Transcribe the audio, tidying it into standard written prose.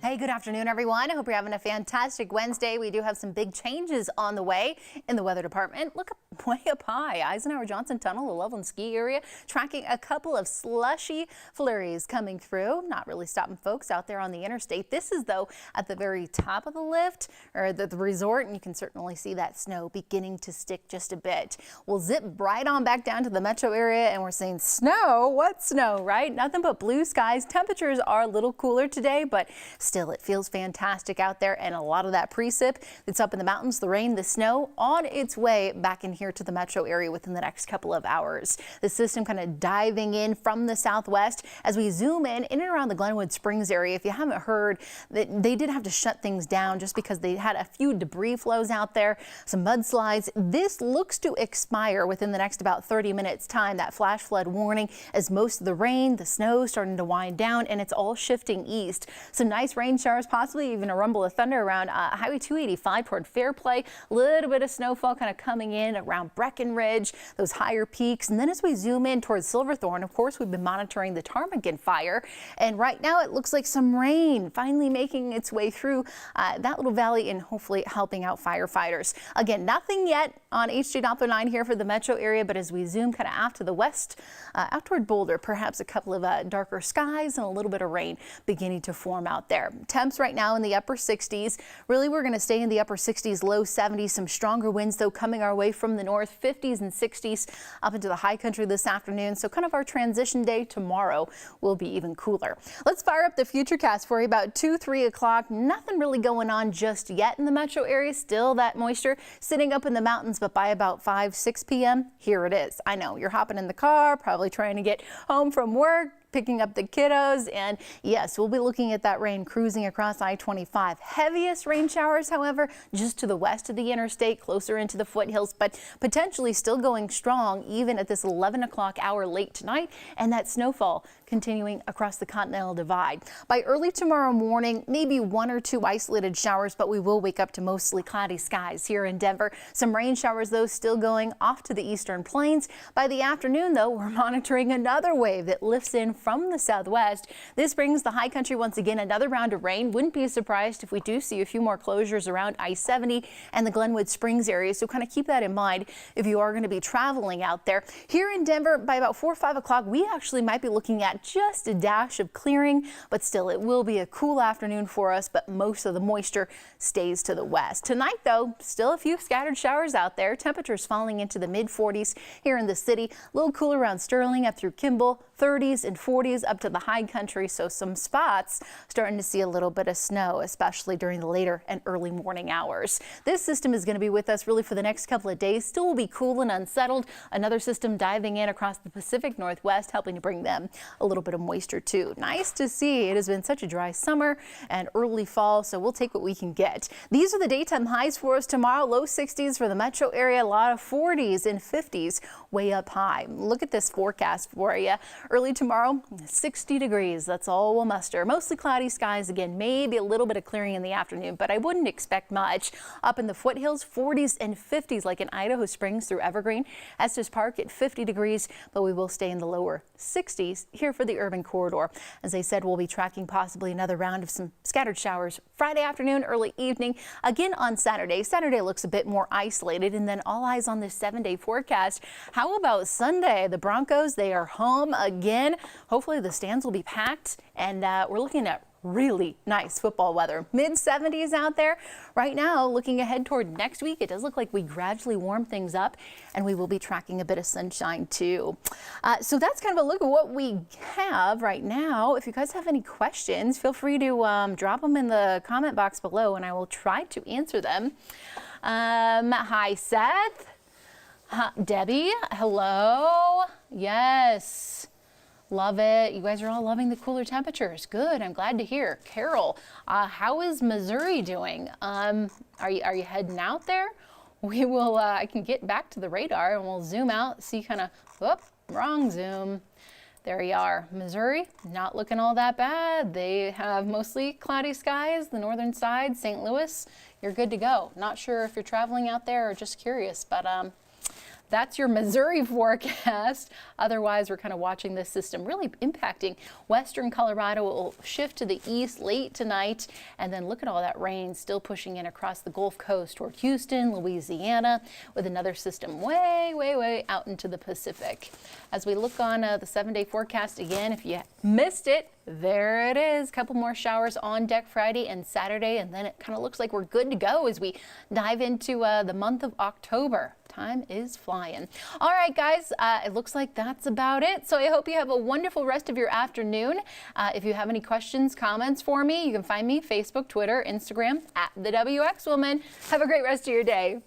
Hey, good afternoon, everyone. I hope you're having a fantastic Wednesday. We do have some big changes on the way in the weather department. Look up, way up high, Eisenhower Johnson Tunnel, the Loveland ski area, tracking a couple of slushy flurries coming through. Not really stopping folks out there on the interstate. This is, though, at the very top of the lift or the resort, and you can certainly see that snow beginning to stick just a bit. We'll zip right on back down to the metro area, and we're seeing snow. What snow, right? Nothing but blue skies. Temperatures are a little cooler today, but still, it feels fantastic out there, and a lot of that precip that's up in the mountains, the rain, the snow, on its way back in here to the metro area within the next couple of hours. The system kind of diving in from the southwest as we zoom in and around the Glenwood Springs area. If you haven't heard, that they did have to shut things down just because they had a few debris flows out there, some mudslides. This looks to expire within the next about 30 minutes time, that flash flood warning, as most of the rain, the snow starting to wind down, and it's all shifting east. Some nice rain showers, possibly even a rumble of thunder around Highway 285 toward Fairplay. A little bit of snowfall kind of coming in around Breckenridge, those higher peaks. And then as we zoom in towards Silverthorne, of course, we've been monitoring the Ptarmigan fire. And right now it looks like some rain finally making its way through that little valley and hopefully helping out firefighters. Again, nothing yet on HD Doppler 9 here for the metro area, but as we zoom kind of out to the west, out toward Boulder, perhaps a couple of darker skies and a little bit of rain beginning to form out there. Temps right now in the upper 60s. Really, we're going to stay in the upper 60s, low 70s. Some stronger winds, though, coming our way from the north, 50s and 60s up into the high country this afternoon. So kind of our transition day tomorrow will be even cooler. Let's fire up the futurecast for you about 2-3 o'clock. Nothing really going on just yet in the metro area. Still that moisture sitting up in the mountains, but by about 5-6 p.m., here it is. I know you're hopping in the car, probably trying to get home from work, picking up the kiddos, and yes, we'll be looking at that rain cruising across I-25. Heaviest rain showers, however, just to the west of the interstate, closer into the foothills, but potentially still going strong even at this 11 o'clock hour late tonight, and that snowfall continuing across the Continental Divide. By early tomorrow morning, maybe 1 or 2 isolated showers, but we will wake up to mostly cloudy skies here in Denver. Some rain showers, though, still going off to the eastern plains. By the afternoon, though, we're monitoring another wave that lifts in from the southwest. This brings the high country once again another round of rain. Wouldn't be surprised if we do see a few more closures around I-70 and the Glenwood Springs area. So kind of keep that in mind if you are going to be traveling out there. Here in Denver, by about 4 or 5 o'clock, we actually might be looking at just a dash of clearing, but still it will be a cool afternoon for us, but most of the moisture stays to the west. Tonight, though, still a few scattered showers out there. Temperatures falling into the mid 40s here in the city. A little cooler around Sterling up through Kimball, 30s and 40s up to the high country. So some spots starting to see a little bit of snow, especially during the later and early morning hours. This system is going to be with us really for the next couple of days. Still will be cool and unsettled. Another system diving in across the Pacific Northwest, helping to bring them a little bit of moisture too. Nice to see. It has been such a dry summer and early fall, so we'll take what we can get. These are the daytime highs for us tomorrow. Low 60s for the metro area, a lot of 40s and 50s way up high. Look at this forecast for you. Early tomorrow, 60 degrees. That's all we'll muster. Mostly cloudy skies again, maybe a little bit of clearing in the afternoon, but I wouldn't expect much. Up in the foothills, 40s and 50s like in Idaho Springs through Evergreen. Estes Park at 50 degrees, but we will stay in the lower 60s here for the urban corridor. As I said, we'll be tracking possibly another round of some scattered showers Friday afternoon, early evening. Again on Saturday. Saturday looks a bit more isolated, and then all eyes on this 7-day forecast. How about Sunday? The Broncos, they are home again. Hopefully the stands will be packed, and we're looking at really nice football weather. Mid 70s out there right now. Looking ahead toward next week, it does look like we gradually warm things up, and we will be tracking a bit of sunshine too. So that's kind of a look at what we have right now. If you guys have any questions, feel free to drop them in the comment box below, and I will try to answer them. Hi, Seth. Debbie, hello. Yes. Love it. You guys are all loving the cooler temperatures. Good. I'm glad to hear. Carol, how is Missouri doing? Are you heading out there? We will, I can get back to the radar and we'll zoom out, see kind of, whoop, wrong zoom. There you are. Missouri, not looking all that bad. They have mostly cloudy skies, the northern side, St. Louis, you're good to go. Not sure if you're traveling out there or just curious, but That's your Missouri forecast. Otherwise, we're kind of watching this system really impacting western Colorado. It will shift to the east late tonight. And then look at all that rain still pushing in across the Gulf Coast toward Houston, Louisiana, with another system way out into the Pacific. As we look on the 7-day forecast again, if you missed it, there it is. A couple more showers on deck Friday and Saturday, and then it kind of looks like we're good to go as we dive into the month of October. Time is flying. All right, guys, it looks like that's about it. So I hope you have a wonderful rest of your afternoon. If you have any questions, comments for me, you can find me Facebook, Twitter, Instagram, @TheWXWoman. Have a great rest of your day.